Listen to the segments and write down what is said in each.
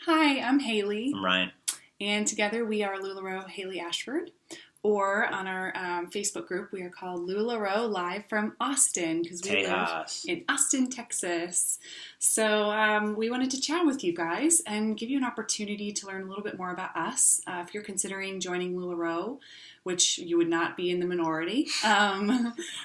Hi, I'm Haley, I'm Ryan. and together we are LuLaRoe Haley Ashford. Or on our Facebook group, we are called LuLaRoe Live from Austin because we live Tejas. in Austin, Texas. So we wanted to chat with you guys and give you an opportunity to learn a little bit more about us. If you're considering joining LuLaRoe, which you would not be in the minority,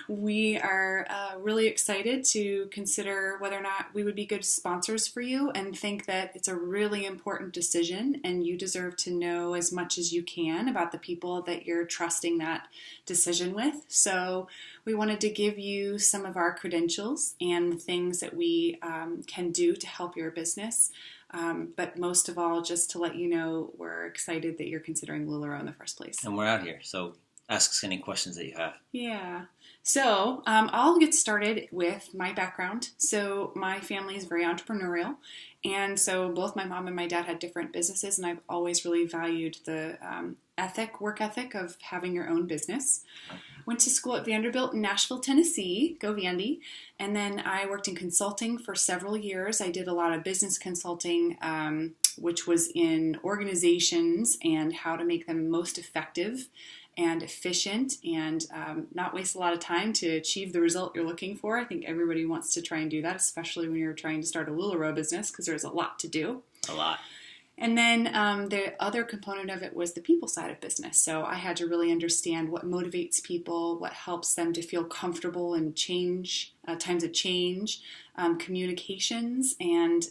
we are really excited to consider whether or not we would be good sponsors for you and think that it's a really important decision and you deserve to know as much as you can about the people that you're trusting that decision with. So we wanted to give you some of our credentials and the things that we can do to help your business. But most of all, just to let you know, we're excited that you're considering LuLaRoe in the first place. And we're out here, so ask us any questions that you have. Yeah. So I'll get started with my background. So my family is very entrepreneurial. And so both my mom and my dad had different businesses, and I've always really valued the work ethic of having your own business. Went to school at Vanderbilt in Nashville, Tennessee, go Vandy, and then I worked in consulting for several years. I did a lot of business consulting, which was in organizations and how to make them most effective and efficient and not waste a lot of time to achieve the result you're looking for. I think everybody wants to try and do that, especially when you're trying to start a LuLaRoe business because there's a lot to do. A lot. And then the other component of it was the people side of business. So I had to really understand what motivates people, what helps them to feel comfortable in change, times of change, communications. And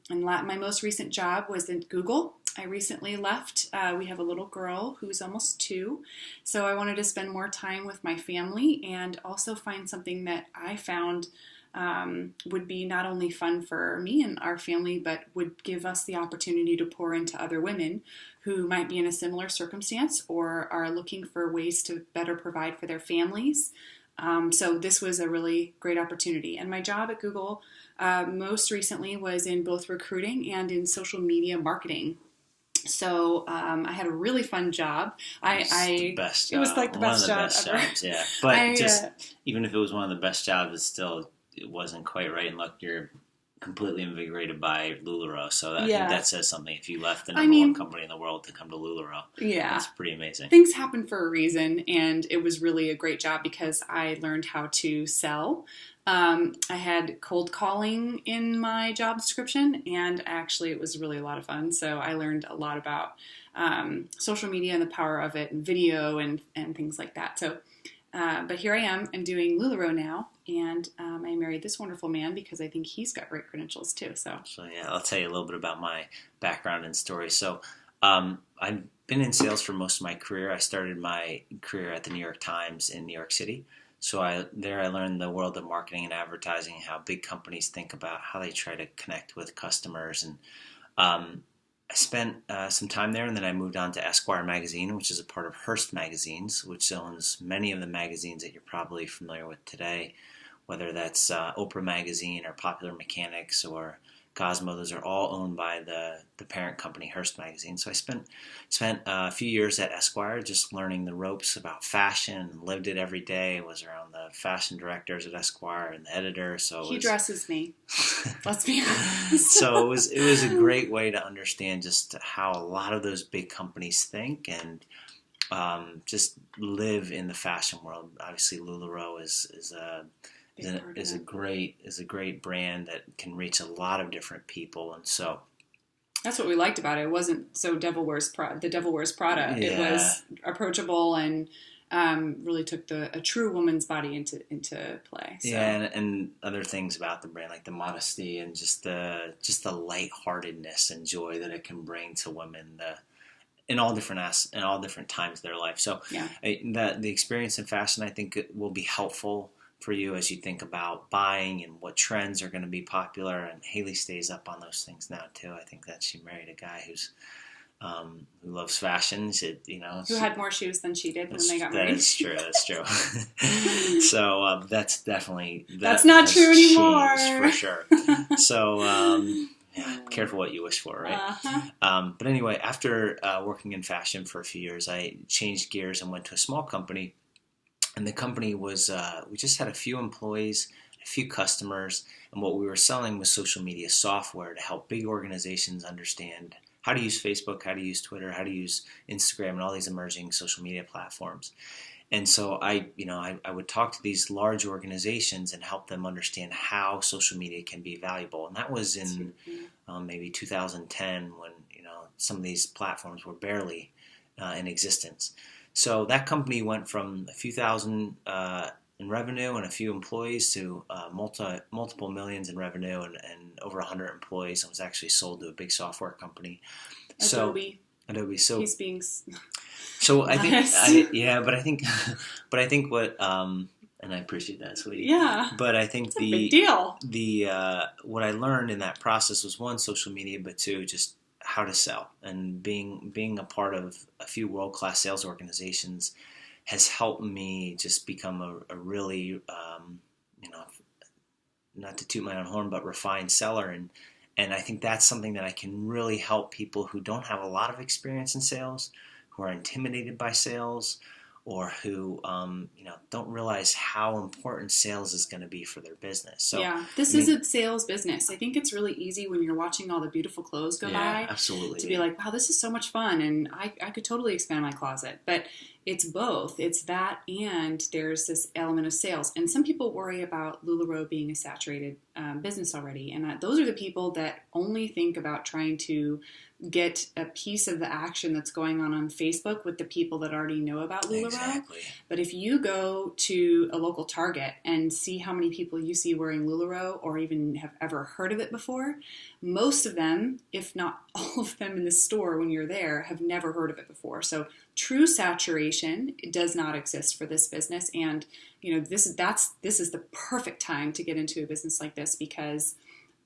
my most recent job was in Google. I recently left. We have a little girl who's almost 2. So I wanted to spend more time with my family and also find something that I found would be not only fun for me and our family, but would give us the opportunity to pour into other women who might be in a similar circumstance or are looking for ways to better provide for their families. So this was a really great opportunity. And my job at Google most recently was in both recruiting and in social media marketing. So I had a really fun job. The best job. It was like the best job ever. Jobs, yeah. But even if it was one of the best jobs, it wasn't quite right. And look, you're completely invigorated by LuLaRoe. So I think that says something. If you left the number one company in the world to come to LuLaRoe, that's pretty amazing. Things happen for a reason, and it was really a great job because I learned how to sell. I had cold calling in my job description, and actually it was really a lot of fun. So I learned a lot about social media and the power of it, and video and things like that. So, but here I am. I'm doing LuLaRoe now, and I married this wonderful man because I think he's got great credentials too. So yeah, I'll tell you a little bit about my background and story. So I've been in sales for most of my career. I started my career at the New York Times in New York City. So I learned the world of marketing and advertising, how big companies think about how they try to connect with customers. And I spent some time there, and then I moved on to Esquire magazine, which is a part of Hearst Magazines, which owns many of the magazines that you're probably familiar with today, whether that's Oprah Magazine or Popular Mechanics or Cosmo. Those are all owned by the parent company, Hearst Magazine. So I spent a few years at Esquire just learning the ropes about fashion and lived it every day. I was around the fashion directors at Esquire and the editor. So he dresses me. Let's be honest. So it was a great way to understand just how a lot of those big companies think and just live in the fashion world. Obviously, LuLaRoe is a great brand that can reach a lot of different people, and so that's what we liked about it. It wasn't so the Devil Wears Prada. Yeah. It was approachable and really took a true woman's body into play. So. Yeah, and other things about the brand, like the modesty and just the lightheartedness and joy that it can bring to women. In all different times of their life. So the experience in fashion, I think, it will be helpful for you as you think about buying and what trends are going to be popular. And Haley stays up on those things now too. I think that she married a guy who loves fashion. Who had more shoes than she did when they got married. That's true. So that's definitely that's not true anymore for sure. So careful what you wish for, right? Uh-huh. But anyway, after working in fashion for a few years, I changed gears and went to a small company. And the company was, we just had a few employees. a few customers, and what we were selling was social media software to help big organizations understand how to use Facebook, how to use Twitter, how to use Instagram, and all these emerging social media platforms. And so I would talk to these large organizations and help them understand how social media can be valuable. And that was in maybe 2010 when some of these platforms were barely in existence. So that company went from a few thousand in revenue and a few employees to multiple millions in revenue and over 100 employees. It was actually sold to a big software company. Adobe. So he's being. So I think, but I think what, and I appreciate that, sweetie. Yeah. But I think it's a big deal. What I learned in that process was, one, social media, but two, just how to sell. And being a part of a few world-class sales organizations has helped me just become a really, not to toot my own horn, but refined seller. And I think that's something that I can really help people who don't have a lot of experience in sales, who are intimidated by sales, or who don't realize how important sales is going to be for their business. So yeah, this is a sales business. I think it's really easy when you're watching all the beautiful clothes go by, absolutely, to be like, wow, this is so much fun, and I could totally expand my closet. But it's both. It's that, and there's this element of sales. And some people worry about LuLaRoe being a saturated business already, and those are the people that only think about trying to get a piece of the action that's going on Facebook with the people that already know about LuLaRoe. Exactly. But if you go to a local Target and see how many people you see wearing LuLaRoe or even have ever heard of it before, most of them, if not all of them in the store when you're there, have never heard of it before. So true saturation does not exist for this business. And this is the perfect time to get into a business like this, because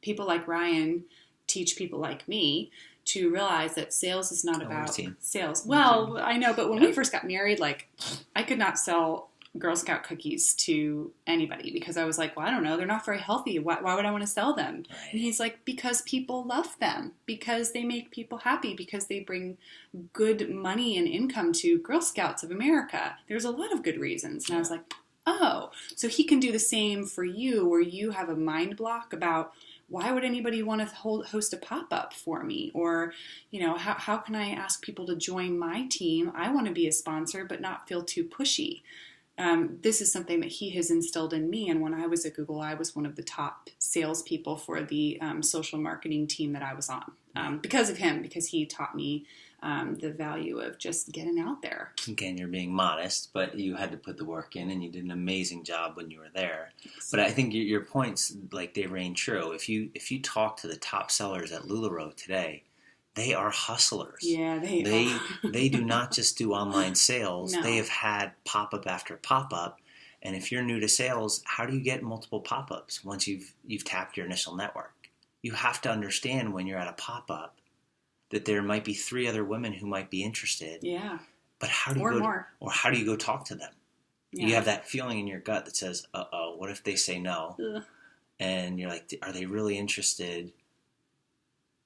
people like Ryan teach people like me to realize that sales is not about sales. Well, I know, but when we first got married, I could not sell Girl Scout cookies to anybody because I was like, well, I don't know, they're not very healthy. Why would I want to sell them? Right. And he's like, because people love them, because they make people happy, because they bring good money and income to Girl Scouts of America. There's a lot of good reasons. And I was like, oh, so he can do the same for you, where you have a mind block about, why would anybody want to host a pop-up for me? Or, how can I ask people to join my team? I want to be a sponsor, but not feel too pushy. This is something that he has instilled in me. And when I was at Google, I was one of the top salespeople for the social marketing team that I was on because of him, because he taught me the value of just getting out there. Again, you're being modest, but you had to put the work in, and you did an amazing job when you were there. But I think your points, they reign true. If you talk to the top sellers at LuLaRoe today, they are hustlers. Yeah, they are. They do not just do online sales. No. They have had pop-up after pop-up. And if you're new to sales, how do you get multiple pop-ups once you've tapped your initial network? You have to understand when you're at a pop-up that there might be 3 other women who might be interested. Yeah. But how do you go talk to them? Yeah. You have that feeling in your gut that says, uh-oh, what if they say no? Ugh. And you're like, are they really interested?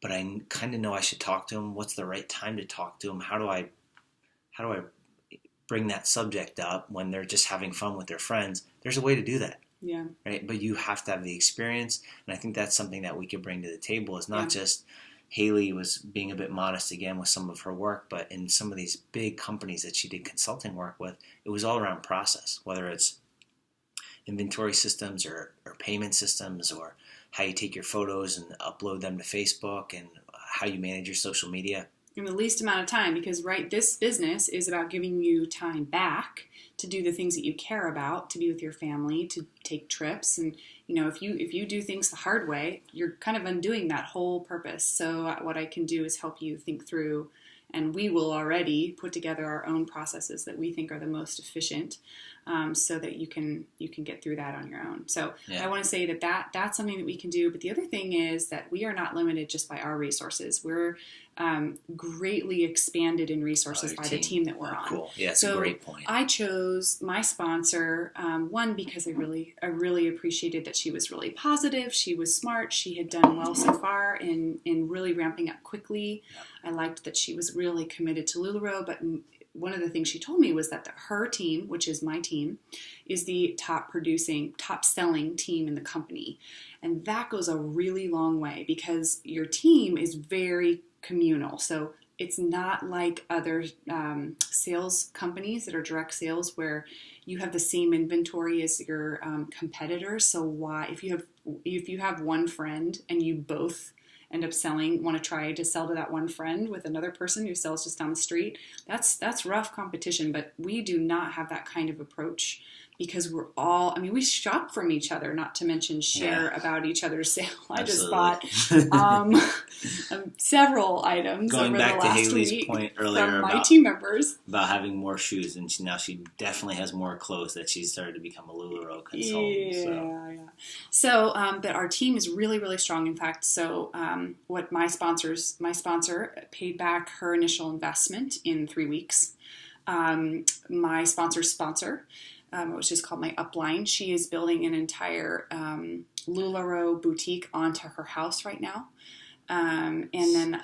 But I kind of know I should talk to them. What's the right time to talk to them? How do I bring that subject up when they're just having fun with their friends? There's a way to do that. Yeah. Right. But you have to have the experience. And I think that's something that we could bring to the table, is not just Haley was being a bit modest again with some of her work, but in some of these big companies that she did consulting work with, it was all around process, whether it's inventory systems or payment systems, or how you take your photos and upload them to Facebook, and how you manage your social media. In the least amount of time, because this business is about giving you time back to do the things that you care about, to be with your family, to take trips. And if you do things the hard way, you're kind of undoing that whole purpose. So what I can do is help you think through, and we will already put together our own processes that we think are the most efficient, so that you can get through that on your own. So I want to say that's something that we can do. But the other thing is that we are not limited just by our resources. We're greatly expanded in resources by the team that we're on. Cool. Yeah, that's a great point. I chose my sponsor, one, because I really appreciated that she was really positive. She was smart. She had done well so far in really ramping up quickly. I liked that she was really committed to LuLaRoe, but one of the things she told me was that her team, which is my team, is the top selling team in the company. And that goes a really long way because your team is very communal. So it's not like other sales companies that are direct sales where you have the same inventory as your competitors. So if you have one friend and you both end up want to try to sell to that one friend with another person who sells just down the street, that's rough competition. But we do not have that kind of approach because we shop from each other, not to mention share about each other's sale. I just bought several items Going over back the to last Haley's week point earlier from my about team members. About having more shoes, and now she definitely has more clothes that she's started to become a LuLaRoe consultant. So, but our team is really, really strong. In fact, what my sponsor paid back her initial investment in 3 weeks. My sponsor's sponsor, which is called my upline, she is building an entire LuLaRoe boutique onto her house right now. And then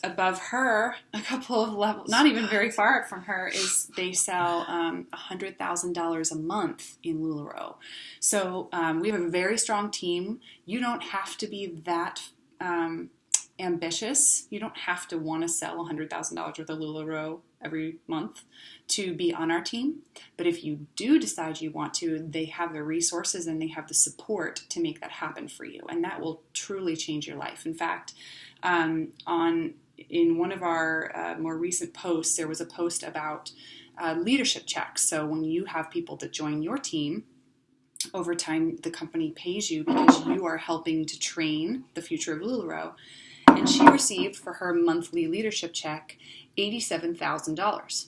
above her, a couple of levels, not even very far from her, is they sell $100,000 a month in LuLaRoe. So we have a very strong team. You don't have to be that ambitious. You don't have to want to sell $100,000 worth of LuLaRoe every month to be on our team. But if you do decide you want to, they have the resources and they have the support to make that happen for you. And that will truly change your life. In fact, in one of our more recent posts, there was a post about leadership checks. So when you have people that join your team, over time, the company pays you because you are helping to train the future of LuLaRoe. And she received for her monthly leadership check $87,000.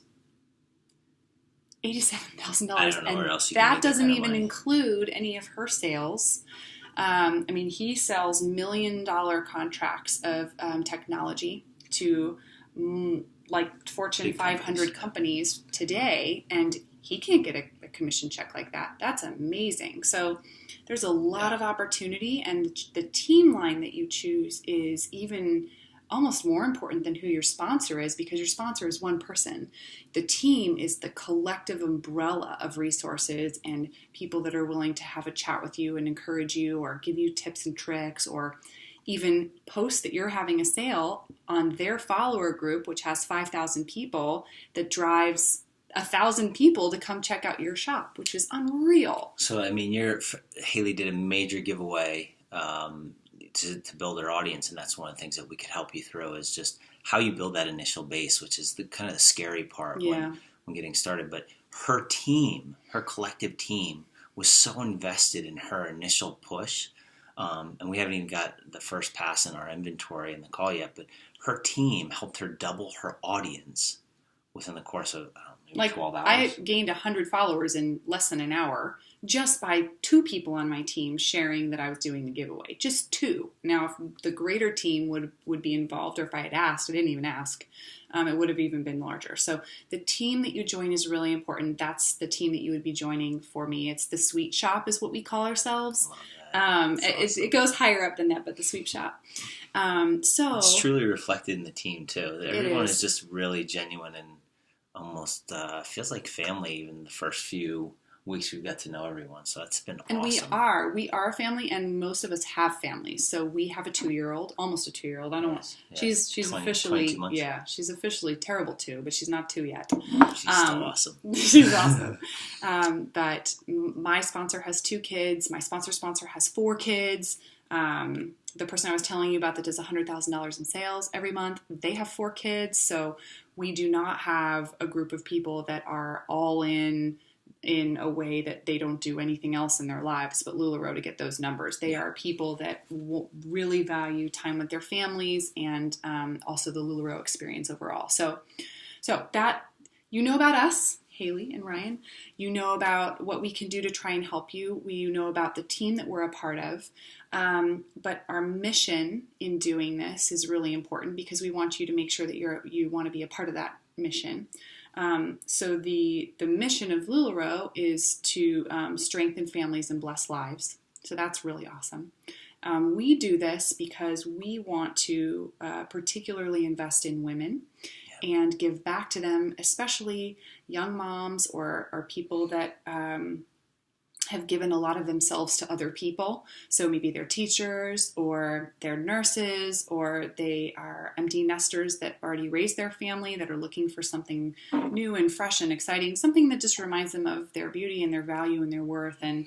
$87,000. I don't know where else you that can make doesn't that kind of even money. include any of her sales. He sells $1 million contracts of technology to Fortune 500 companies today, and he can't get a commission check like that. That's amazing. So there's a lot of opportunity, and the team line that you choose is even almost more important than who your sponsor is, because your sponsor is one person. The team is the collective umbrella of resources and people that are willing to have a chat with you and encourage you or give you tips and tricks, or even post that you're having a sale on their follower group, which has 5,000 people, that drives 1,000 people to come check out your shop, which is unreal. So, Haley did a major giveaway to build her audience, and that's one of the things that we could help you through is just how you build that initial base, which is the kind of the scary part when getting started. But her team, her collective team, was so invested in her initial push, and we haven't even got the first pass in our inventory in the call yet, but her team helped her double her audience within the course of maybe 12 hours. I gained 100 followers in less than an hour just by 2 people on my team sharing that I was doing the giveaway. Just 2. Now, if the greater team would be involved, or if I had asked, I didn't even ask, it would have even been larger. So the team that you join is really important. That's the team that you would be joining for me. It's the Sweet Shop is what we call ourselves. Awesome. It goes higher up than that, but the Sweet Shop. It's truly reflected in the team, too. Everyone is just really genuine and almost feels like family even the first few weeks we've got to know everyone. So that's been awesome. And we are family, and most of us have families. So we have a 2-year-old, almost a 2-year-old. I don't know. She's 20, officially, 22 months. She's officially terrible 2, but she's not 2 yet. She's still awesome. She's awesome. But my sponsor has 2 kids. My sponsor has 4 kids. The person I was telling you about that does $100,000 in sales every month, they have 4 kids. So we do not have a group of people that are all in a way that they don't do anything else in their lives but LuLaRoe to get those numbers. They are people that really value time with their families and also the LuLaRoe experience overall. So that, you know about us, Haley and Ryan. You know about what we can do to try and help you. You know about the team that we're a part of. But our mission in doing this is really important because we want you to make sure that you want to be a part of that mission. So the mission of LuLaRoe is to strengthen families and bless lives. So that's really awesome. We do this because we want to particularly invest in women and give back to them, especially young moms or people that have given a lot of themselves to other people. So maybe they're teachers or they're nurses, or they are empty nesters that already raised their family that are looking for something new and fresh and exciting, something that just reminds them of their beauty and their value and their worth. And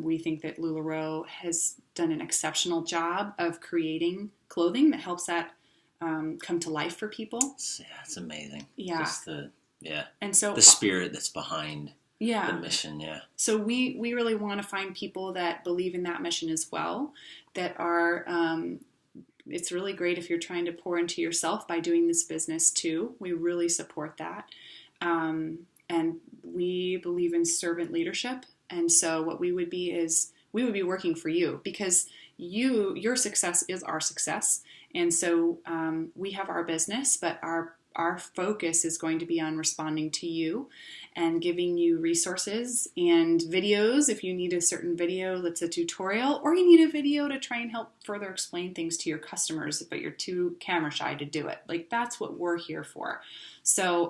we think that LuLaRoe has done an exceptional job of creating clothing that helps that come to life for people. Yeah, it's amazing. Yeah. Just and so the spirit that's behind the mission, So we really want to find people that believe in that mission as well, that are, it's really great if you're trying to pour into yourself by doing this business too. We really support that. And we believe in servant leadership. And so what we would be is, we would be working for you, because your success is our success. And so we have our business, but our focus is going to be on responding to you and giving you resources and videos. If you need a certain video that's a tutorial, or you need a video to try and help further explain things to your customers, but you're too camera shy to do it. Like, that's what we're here for. So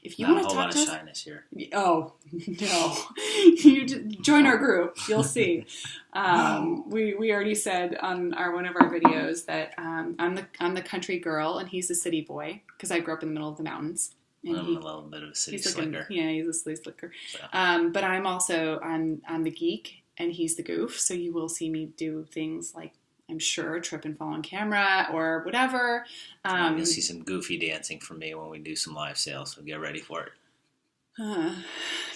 if you want to talk to us, not a whole lot of shyness here. Oh no, you join our group. You'll see. We already said on one of our videos that I'm the country girl and he's the city boy, because I grew up in the middle of the mountains. And I'm a little bit of a city slicker. He's a city slicker. So. But I'm also I'm the geek and he's the goof. So you will see me do things like, I'm sure, trip and fall on camera or whatever. You'll see some goofy dancing from me when we do some live sales, so get ready for it.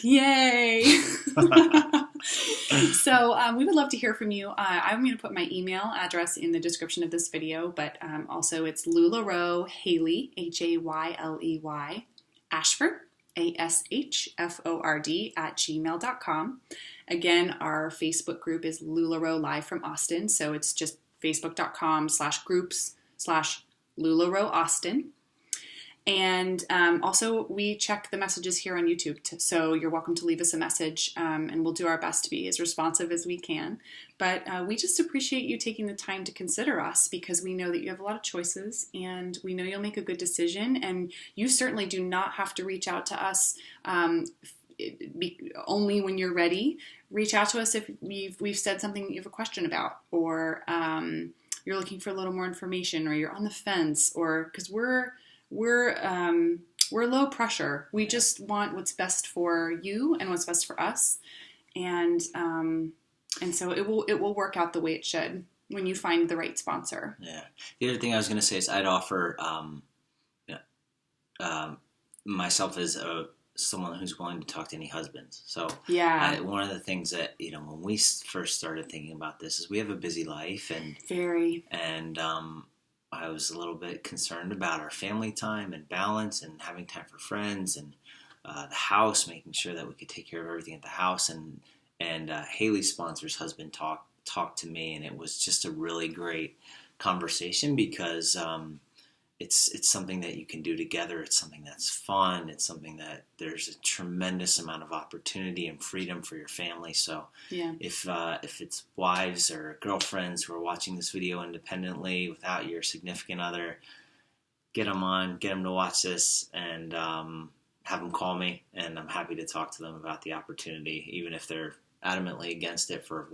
Yay! So we would love to hear from you. I'm going to put my email address in the description of this video, but also it's LuLaRoe Hayley, Hayley, Ashford, ASHFORD @gmail.com. Again, our Facebook group is LuLaRoe Live from Austin, so it's just facebook.com/groups/LuLaRoe Austin. And also, we check the messages here on YouTube, so you're welcome to leave us a message, and we'll do our best to be as responsive as we can. But we just appreciate you taking the time to consider us, because we know that you have a lot of choices, and we know you'll make a good decision. And you certainly do not have to reach out to us only when you're ready. Reach out to us if we've said something that you have a question about, or you're looking for a little more information, or you're on the fence, or because we're low pressure. We just want what's best for you and what's best for us, and so it will work out the way it should when you find the right sponsor. Yeah. The other thing I was going to say is I'd offer myself as someone who's willing to talk to any husbands. So one of the things that, when we first started thinking about this is we have a busy life, and I was a little bit concerned about our family time and balance and having time for friends and the house, making sure that we could take care of everything at the house. And Haley's sponsor's husband talked to me, and it was just a really great conversation, because it's something that you can do together. It's something that's fun. It's something that there's a tremendous amount of opportunity and freedom for your family. So if it's wives or girlfriends who are watching this video independently without your significant other, get them to watch this, and have them call me, and I'm happy to talk to them about the opportunity, even if they're adamantly against it I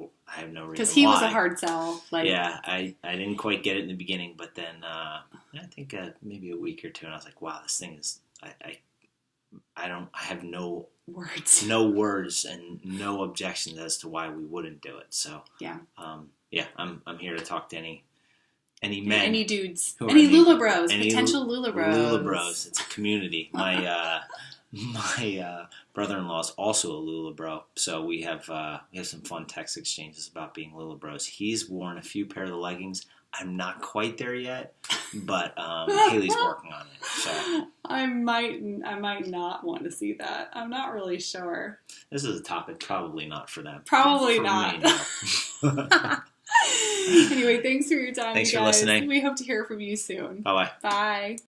have no reason why. Because he was a hard sell. I didn't quite get it in the beginning, but then I think maybe a week or two, and I was like, wow, this thing is, I have no words and no objections as to why we wouldn't do it. So I'm here to talk to any men, any dudes, any LuLaBros, potential LuLaBros. LuLaBros, it's a community. My brother-in-law is also a LuLaBro, so we have some fun text exchanges about being LuLaBros. He's worn a few pair of the leggings. I'm not quite there yet, but Haley's working on it. So I might not want to see that. I'm not really sure. This is a topic probably not for them. Probably for not. Me, no. Anyway, thanks for your time, Thanks you for guys. listening. We hope to hear from you soon. Bye-bye. Bye.